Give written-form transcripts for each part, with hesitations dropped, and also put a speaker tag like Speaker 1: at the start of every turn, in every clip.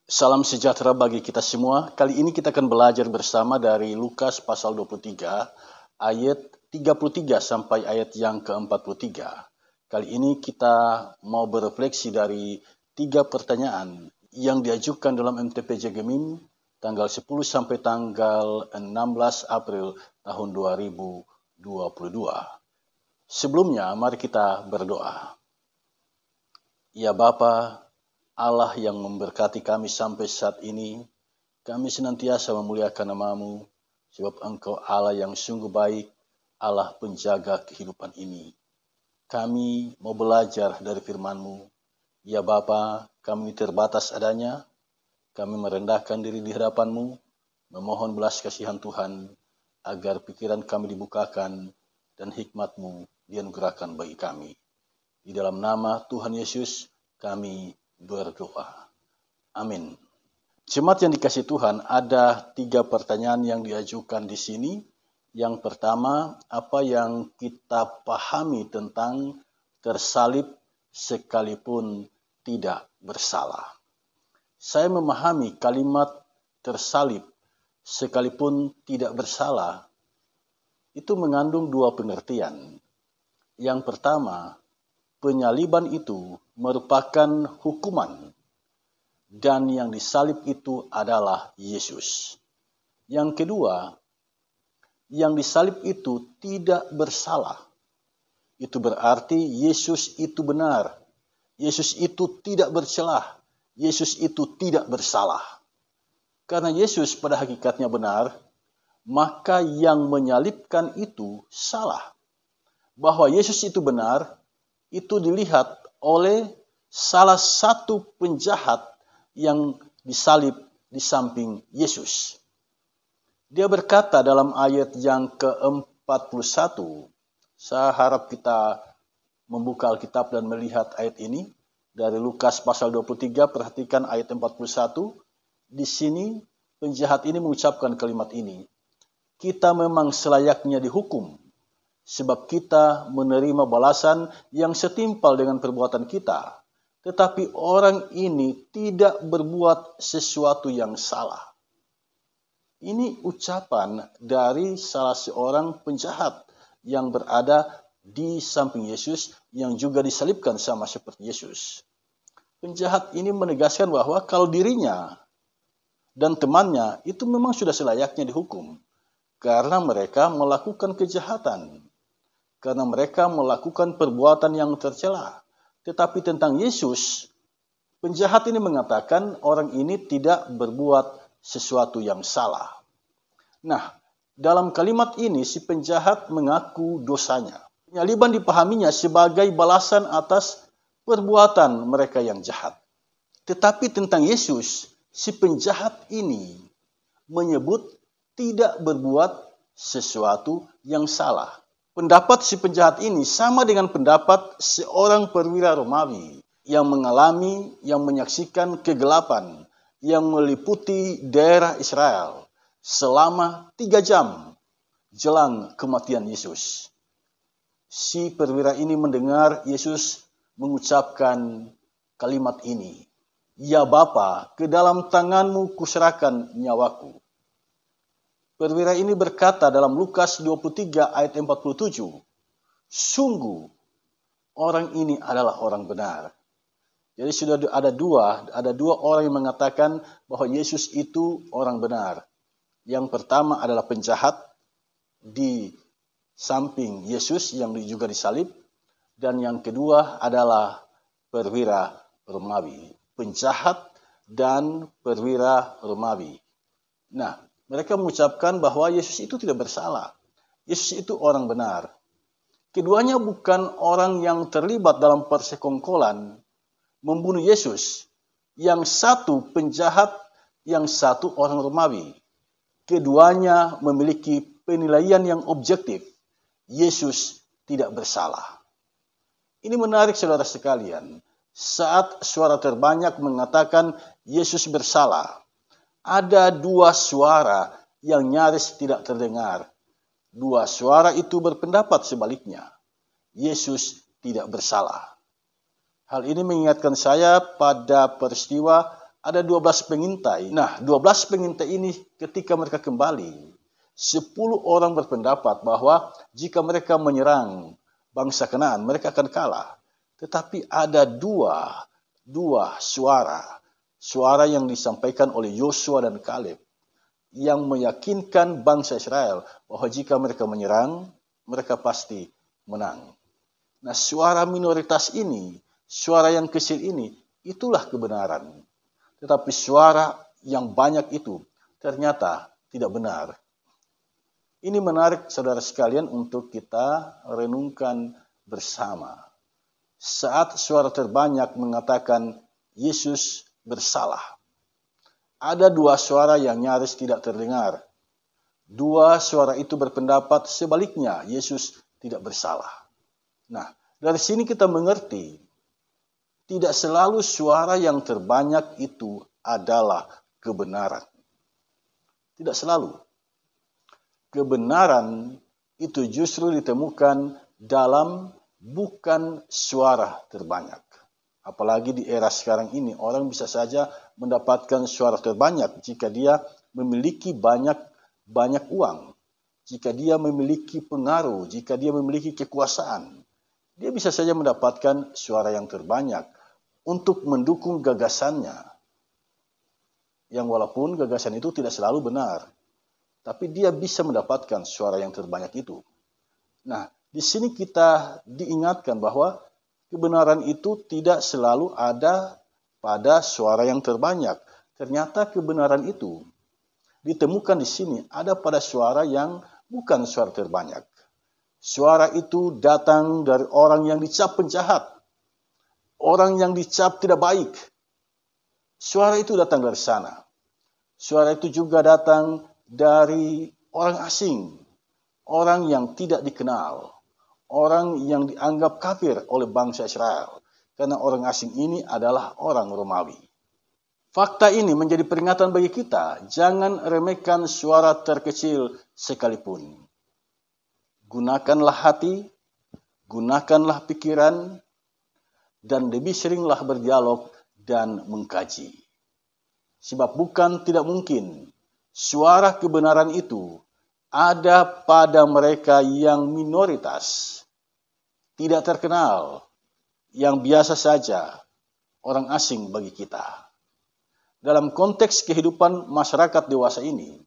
Speaker 1: Salam sejahtera bagi kita semua. Kali ini kita akan belajar bersama dari Lukas pasal 23 ayat 33 sampai ayat yang ke-43. Kali ini kita mau berefleksi dari 3 pertanyaan yang diajukan dalam MTPJ Gemim tanggal 10 sampai tanggal 16 April tahun 2022. Sebelumnya mari kita berdoa. Ya Bapa, Allah yang memberkati kami sampai saat ini, kami senantiasa memuliakan nama-Mu, sebab Engkau Allah yang sungguh baik, Allah penjaga kehidupan ini. Kami mau belajar dari firman-Mu. Ya Bapa, kami terbatas adanya, kami merendahkan diri di hadapan-Mu, memohon belas kasihan Tuhan, agar pikiran kami dibukakan dan hikmat-Mu dianugerahkan bagi kami. Di dalam nama Tuhan Yesus, kami berdoa. Amin. Jemaat yang dikasihi Tuhan, ada 3 pertanyaan yang diajukan di sini. Yang pertama, apa yang kita pahami tentang tersalib sekalipun tidak bersalah? Saya memahami kalimat tersalib sekalipun tidak bersalah itu mengandung 2 pengertian. Yang pertama, penyaliban itu merupakan hukuman dan yang disalib itu adalah Yesus. Yang kedua, yang disalib itu tidak bersalah. Itu berarti Yesus itu benar. Yesus itu tidak bercelah. Yesus itu tidak bersalah. Karena Yesus pada hakikatnya benar, maka yang menyalibkan itu salah. Bahwa Yesus itu benar, itu dilihat oleh salah satu penjahat yang disalib di samping Yesus. Dia berkata dalam ayat yang ke-41, saya harap kita membuka Alkitab dan melihat ayat ini, dari Lukas pasal 23, perhatikan ayat 41, di sini penjahat ini mengucapkan kalimat ini, kita memang selayaknya dihukum, sebab kita menerima balasan yang setimpal dengan perbuatan kita. Tetapi orang ini tidak berbuat sesuatu yang salah. Ini ucapan dari salah seorang penjahat yang berada di samping Yesus, yang juga disalibkan sama seperti Yesus. Penjahat ini menegaskan bahwa kalau dirinya dan temannya itu memang sudah selayaknya dihukum, karena mereka melakukan kejahatan. Karena mereka melakukan perbuatan yang tercela. Tetapi tentang Yesus, penjahat ini mengatakan orang ini tidak berbuat sesuatu yang salah. Nah, dalam kalimat ini si penjahat mengaku dosanya. Penyaliban dipahaminya sebagai balasan atas perbuatan mereka yang jahat. Tetapi tentang Yesus, si penjahat ini menyebut tidak berbuat sesuatu yang salah. Pendapat si penjahat ini sama dengan pendapat seorang perwira Romawi yang mengalami, yang menyaksikan kegelapan yang meliputi daerah Israel selama 3 jam jelang kematian Yesus. Si perwira ini mendengar Yesus mengucapkan kalimat ini, "Ya Bapa, ke dalam tangan-Mu kuserahkan nyawaku." Perwira ini berkata dalam Lukas 23 ayat 47, sungguh orang ini adalah orang benar. Jadi sudah ada dua orang yang mengatakan bahwa Yesus itu orang benar. Yang pertama adalah penjahat di samping Yesus yang juga disalib. Dan yang kedua adalah perwira Romawi. Penjahat dan perwira Romawi. Nah, mereka mengucapkan bahwa Yesus itu tidak bersalah. Yesus itu orang benar. Keduanya bukan orang yang terlibat dalam persekongkolan membunuh Yesus. Yang satu penjahat, yang satu orang Romawi. Keduanya memiliki penilaian yang objektif. Yesus tidak bersalah. Ini menarik saudara sekalian. Saat suara terbanyak mengatakan Yesus bersalah, ada 2 suara yang nyaris tidak terdengar. 2 suara itu berpendapat sebaliknya. Yesus tidak bersalah. Hal ini mengingatkan saya pada peristiwa ada 12 pengintai. Nah, 12 pengintai ini ketika mereka kembali, 10 orang berpendapat bahwa jika mereka menyerang bangsa Kanaan, mereka akan kalah. Tetapi ada dua suara yang disampaikan oleh Yosua dan Kaleb yang meyakinkan bangsa Israel bahwa jika mereka menyerang, mereka pasti menang. Nah, suara minoritas ini, suara yang kecil ini, itulah kebenaran. Tetapi suara yang banyak itu ternyata tidak benar. Ini menarik saudara sekalian untuk kita renungkan bersama. Saat suara terbanyak mengatakan Yesus bersalah, ada 2 suara yang nyaris tidak terdengar. 2 suara itu berpendapat sebaliknya, Yesus tidak bersalah. Nah, dari sini kita mengerti, tidak selalu suara yang terbanyak itu adalah kebenaran. Tidak selalu. Kebenaran itu justru ditemukan dalam bukan suara terbanyak. Apalagi di era sekarang ini, orang bisa saja mendapatkan suara terbanyak jika dia memiliki banyak uang, jika dia memiliki pengaruh, jika dia memiliki kekuasaan. Dia bisa saja mendapatkan suara yang terbanyak untuk mendukung gagasannya. Yang walaupun gagasan itu tidak selalu benar, tapi dia bisa mendapatkan suara yang terbanyak itu. Nah, di sini kita diingatkan bahwa kebenaran itu tidak selalu ada pada suara yang terbanyak. Ternyata kebenaran itu ditemukan di sini ada pada suara yang bukan suara terbanyak. Suara itu datang dari orang yang dicap penjahat, orang yang dicap tidak baik. Suara itu datang dari sana. Suara itu juga datang dari orang asing, orang yang tidak dikenal, orang yang dianggap kafir oleh bangsa Israel, karena orang asing ini adalah orang Romawi. Fakta ini menjadi peringatan bagi kita, jangan remehkan suara terkecil sekalipun. Gunakanlah hati, gunakanlah pikiran, dan lebih seringlah berdialog dan mengkaji. Sebab bukan tidak mungkin suara kebenaran itu ada pada mereka yang minoritas, tidak terkenal, yang biasa saja, orang asing bagi kita. Dalam konteks kehidupan masyarakat dewasa ini,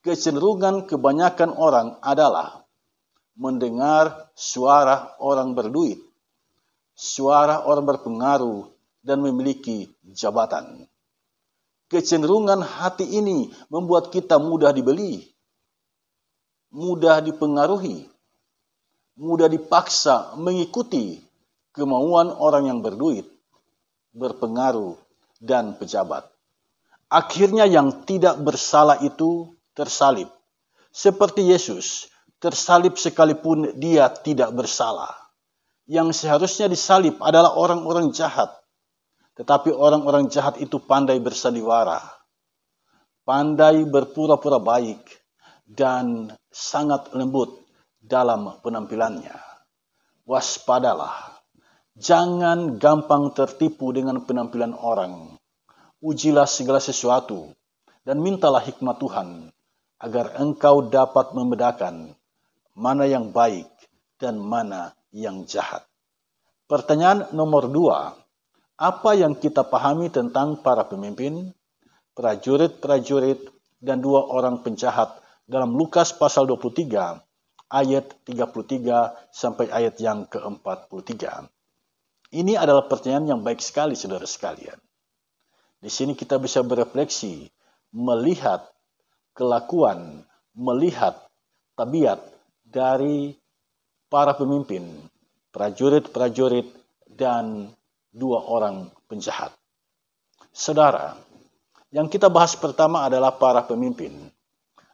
Speaker 1: kecenderungan kebanyakan orang adalah mendengar suara orang berduit, suara orang berpengaruh dan memiliki jabatan. Kecenderungan hati ini membuat kita mudah dibeli, mudah dipengaruhi, mudah dipaksa mengikuti kemauan orang yang berduit, berpengaruh, dan pejabat. Akhirnya yang tidak bersalah itu tersalib. Seperti Yesus, tersalib sekalipun dia tidak bersalah. Yang seharusnya disalib adalah orang-orang jahat. Tetapi orang-orang jahat itu pandai bersandiwara, pandai berpura-pura baik, dan sangat lembut dalam penampilannya. Waspadalah, jangan gampang tertipu dengan penampilan orang. Ujilah segala sesuatu dan mintalah hikmat Tuhan agar engkau dapat membedakan mana yang baik dan mana yang jahat. Pertanyaan nomor 2. Apa yang kita pahami tentang para pemimpin, prajurit-prajurit, dan 2 orang penjahat dalam Lukas pasal 23, ayat 33 sampai ayat yang ke-43. Ini adalah pertanyaan yang baik sekali, saudara sekalian. Di sini kita bisa berefleksi, melihat kelakuan, melihat tabiat dari para pemimpin, prajurit-prajurit, dan 2 orang penjahat. Saudara, yang kita bahas pertama adalah para pemimpin.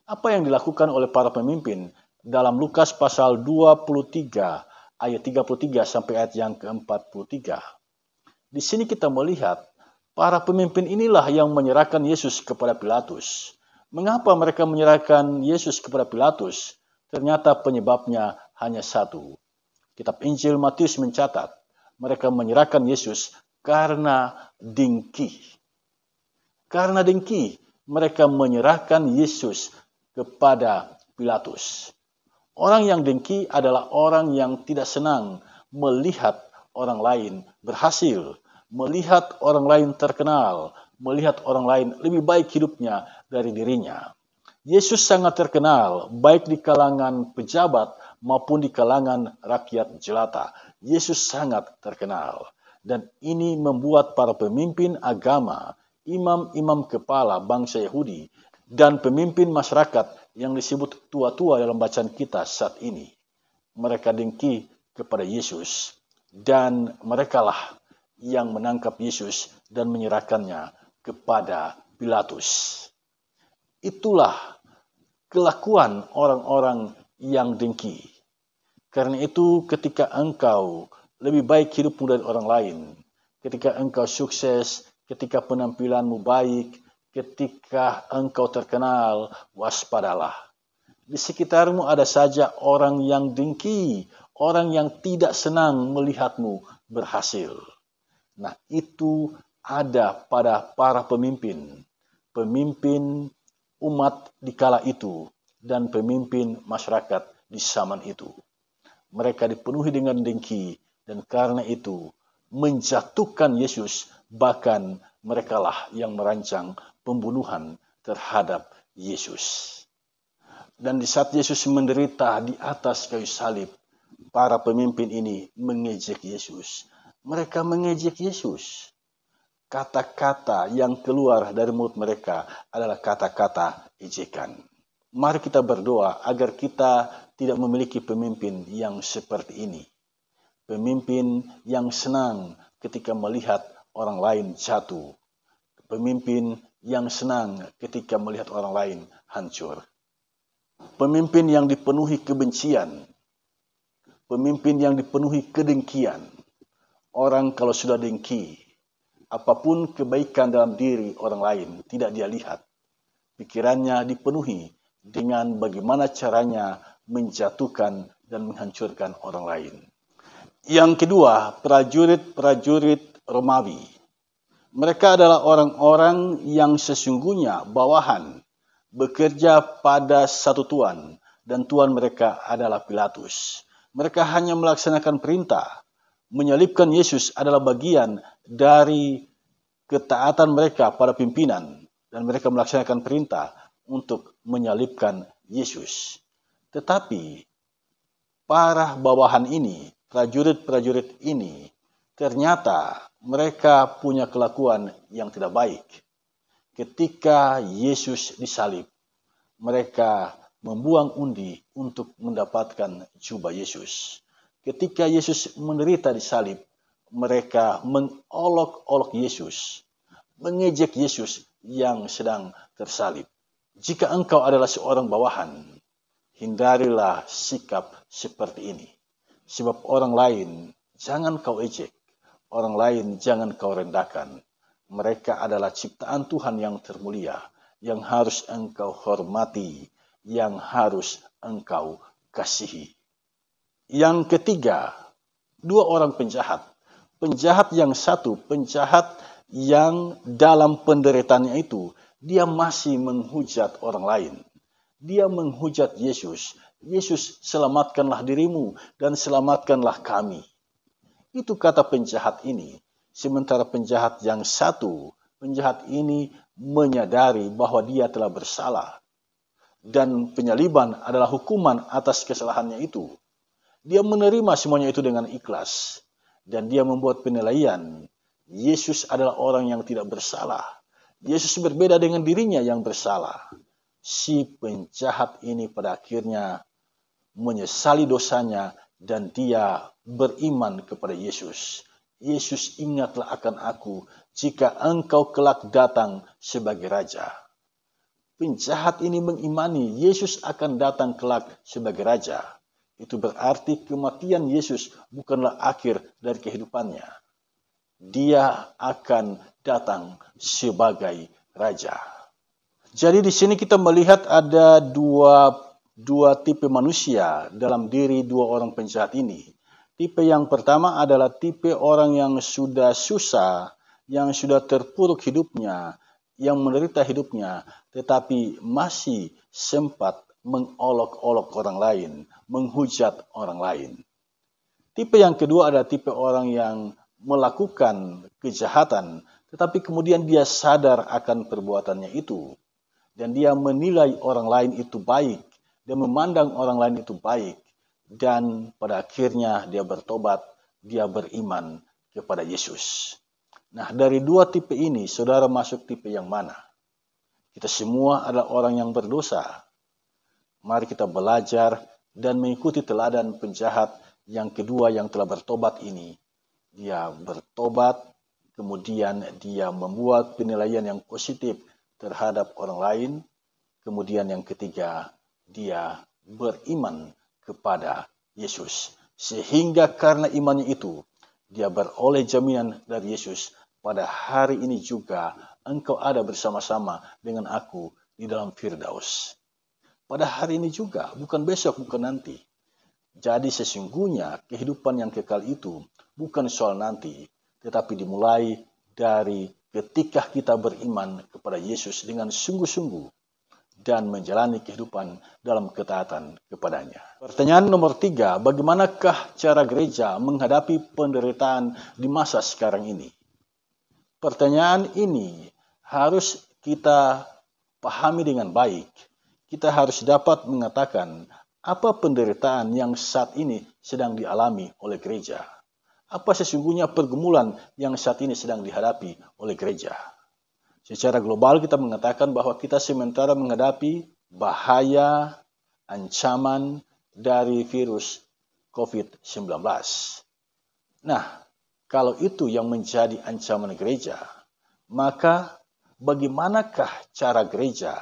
Speaker 1: Apa yang dilakukan oleh para pemimpin dalam Lukas pasal 23 ayat 33 sampai ayat yang ke-43. Di sini kita melihat para pemimpin inilah yang menyerahkan Yesus kepada Pilatus. Mengapa mereka menyerahkan Yesus kepada Pilatus? Ternyata penyebabnya hanya satu. Kitab Injil Matius mencatat, mereka menyerahkan Yesus karena dengki. Karena dengki, mereka menyerahkan Yesus kepada Pilatus. Orang yang dengki adalah orang yang tidak senang melihat orang lain berhasil, melihat orang lain terkenal, melihat orang lain lebih baik hidupnya dari dirinya. Yesus sangat terkenal baik di kalangan pejabat maupun di kalangan rakyat jelata. Yesus sangat terkenal. Dan ini membuat para pemimpin agama, imam-imam kepala bangsa Yahudi, dan pemimpin masyarakat yang disebut tua-tua dalam bacaan kita saat ini. Mereka dengki kepada Yesus, dan merekalah yang menangkap Yesus dan menyerahkannya kepada Pilatus. Itulah kelakuan orang-orang yang dengki. Karena itu ketika engkau lebih baik hidupmu dari orang lain, ketika engkau sukses, ketika penampilanmu baik, ketika engkau terkenal, waspadalah. Di sekitarmu ada saja orang yang dengki, orang yang tidak senang melihatmu berhasil. Nah, itu ada pada para pemimpin umat di kala itu, dan pemimpin masyarakat di zaman itu. Mereka dipenuhi dengan dengki, dan karena itu menjatuhkan Yesus, bahkan merekalah yang merancang pembunuhan terhadap Yesus. Dan di saat Yesus menderita di atas kayu salib, para pemimpin ini mengejek Yesus. Mereka mengejek Yesus. Kata-kata yang keluar dari mulut mereka adalah kata-kata ejekan. Mari kita berdoa agar kita tidak memiliki pemimpin yang seperti ini. Pemimpin yang senang ketika melihat orang lain jatuh. Pemimpin yang senang ketika melihat orang lain hancur. Pemimpin yang dipenuhi kebencian. Pemimpin yang dipenuhi kedengkian. Orang kalau sudah dengki, apapun kebaikan dalam diri orang lain tidak dia lihat. Pikirannya dipenuhi dengan bagaimana caranya menjatuhkan dan menghancurkan orang lain. Yang kedua, prajurit-prajurit Romawi. Mereka adalah orang-orang yang sesungguhnya bawahan, bekerja pada satu tuan, dan tuan mereka adalah Pilatus. Mereka hanya melaksanakan perintah. Menyalibkan Yesus adalah bagian dari ketaatan mereka pada pimpinan, dan mereka melaksanakan perintah untuk menyalibkan Yesus. Tetapi para bawahan ini, prajurit-prajurit ini, ternyata mereka punya kelakuan yang tidak baik. Ketika Yesus disalib, mereka membuang undi untuk mendapatkan jubah Yesus. Ketika Yesus menderita disalib, mereka mengolok-olok Yesus, mengejek Yesus yang sedang tersalib. Jika engkau adalah seorang bawahan, hindarilah sikap seperti ini. Sebab orang lain jangan kau ejek, orang lain jangan kau rendahkan. Mereka adalah ciptaan Tuhan yang termulia, yang harus engkau hormati, yang harus engkau kasihi. Yang ketiga, dua orang penjahat. Penjahat yang satu, penjahat yang dalam penderitaannya itu, dia masih menghujat orang lain. Dia menghujat Yesus. Yesus, selamatkanlah dirimu dan selamatkanlah kami. Itu kata penjahat ini. Sementara penjahat yang satu, penjahat ini menyadari bahwa dia telah bersalah. Dan penyaliban adalah hukuman atas kesalahannya itu. Dia menerima semuanya itu dengan ikhlas. Dan dia membuat penilaian. Yesus adalah orang yang tidak bersalah. Yesus berbeda dengan dirinya yang bersalah. Si penjahat ini pada akhirnya menyesali dosanya dan dia beriman kepada Yesus. Yesus, ingatlah akan aku jika engkau kelak datang sebagai raja. Penjahat ini mengimani Yesus akan datang kelak sebagai raja. Itu berarti kematian Yesus bukanlah akhir dari kehidupannya. Dia akan datang sebagai raja. Jadi di sini kita melihat ada dua tipe manusia dalam diri dua orang penjahat ini. Tipe yang pertama adalah tipe orang yang sudah susah, yang sudah terpuruk hidupnya, yang menderita hidupnya, tetapi masih sempat mengolok-olok orang lain, menghujat orang lain. Tipe yang kedua adalah tipe orang yang melakukan kejahatan, tetapi kemudian dia sadar akan perbuatannya itu. Dan dia menilai orang lain itu baik, dia memandang orang lain itu baik. Dan pada akhirnya dia bertobat, dia beriman kepada Yesus. Nah, dari dua tipe ini, saudara masuk tipe yang mana? Kita semua adalah orang yang berdosa. Mari kita belajar dan mengikuti teladan penjahat yang kedua yang telah bertobat ini. Dia bertobat, kemudian dia membuat penilaian yang positif terhadap orang lain. Kemudian yang ketiga, dia beriman kepada Yesus. Sehingga karena imannya itu, dia beroleh jaminan dari Yesus. Pada hari ini juga engkau ada bersama-sama dengan aku di dalam Firdaus. Pada hari ini juga, bukan besok, bukan nanti. Jadi sesungguhnya kehidupan yang kekal itu bukan soal nanti, tetapi dimulai dari ketika kita beriman kepada Yesus dengan sungguh-sungguh dan menjalani kehidupan dalam ketaatan kepadanya. Pertanyaan nomor 3, bagaimanakah cara gereja menghadapi penderitaan di masa sekarang ini? Pertanyaan ini harus kita pahami dengan baik. Kita harus dapat mengatakan apa penderitaan yang saat ini sedang dialami oleh gereja. Apa sesungguhnya pergumulan yang saat ini sedang dihadapi oleh gereja. Secara global kita mengatakan bahwa kita sementara menghadapi bahaya, ancaman dari virus COVID-19. Nah, kalau itu yang menjadi ancaman gereja, maka bagaimanakah cara gereja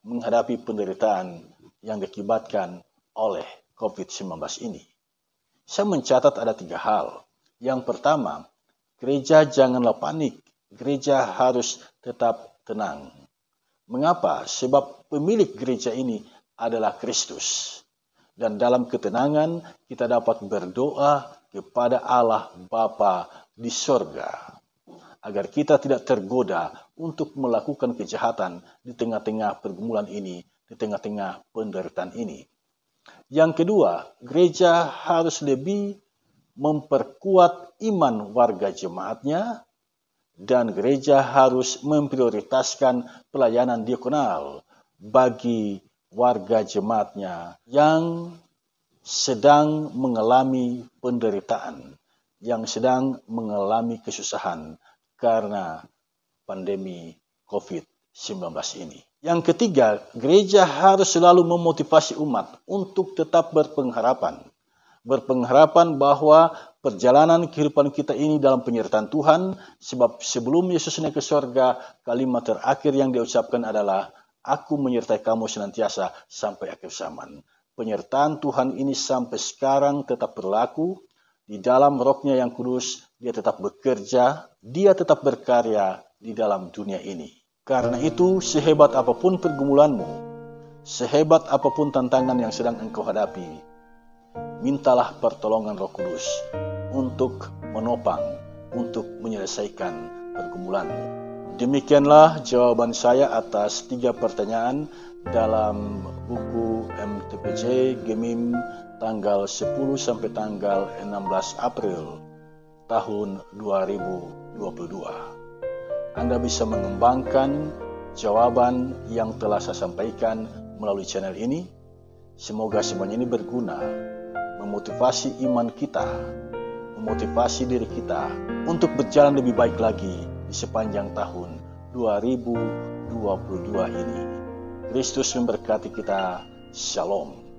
Speaker 1: menghadapi penderitaan yang diakibatkan oleh COVID-19 ini? Saya mencatat ada 3 hal. Yang pertama, gereja janganlah panik. Gereja harus tetap tenang. Mengapa? Sebab pemilik gereja ini adalah Kristus. Dan dalam ketenangan kita dapat berdoa kepada Allah Bapa di sorga, agar kita tidak tergoda untuk melakukan kejahatan di tengah-tengah pergumulan ini, di tengah-tengah penderitaan ini. Yang kedua, gereja harus lebih memperkuat iman warga jemaatnya, dan gereja harus memprioritaskan pelayanan diakonal bagi warga jemaatnya yang sedang mengalami penderitaan, yang sedang mengalami kesusahan karena pandemi COVID-19 ini. Yang ketiga, gereja harus selalu memotivasi umat untuk tetap berpengharapan. Berpengharapan bahwa perjalanan kehidupan kita ini dalam penyertaan Tuhan, sebab sebelum Yesus naik ke surga, kalimat terakhir yang diucapkan adalah, "Aku menyertai kamu senantiasa sampai akhir zaman." Penyertaan Tuhan ini sampai sekarang tetap berlaku. Di dalam Roh-Nya yang kudus, dia tetap bekerja, dia tetap berkarya di dalam dunia ini. Karena itu, sehebat apapun pergumulanmu, sehebat apapun tantangan yang sedang engkau hadapi, mintalah pertolongan Roh Kudus untuk menopang, untuk menyelesaikan pergumulanmu. Demikianlah jawaban saya atas 3 pertanyaan dalam buku MTPJ Gemim tanggal 10 sampai tanggal 16 April tahun 2022. Anda bisa mengembangkan jawaban yang telah saya sampaikan melalui channel ini. Semoga semuanya ini berguna, memotivasi iman kita, memotivasi diri kita untuk berjalan lebih baik lagi di sepanjang tahun 2022 ini. Kristus memberkati kita. Shalom.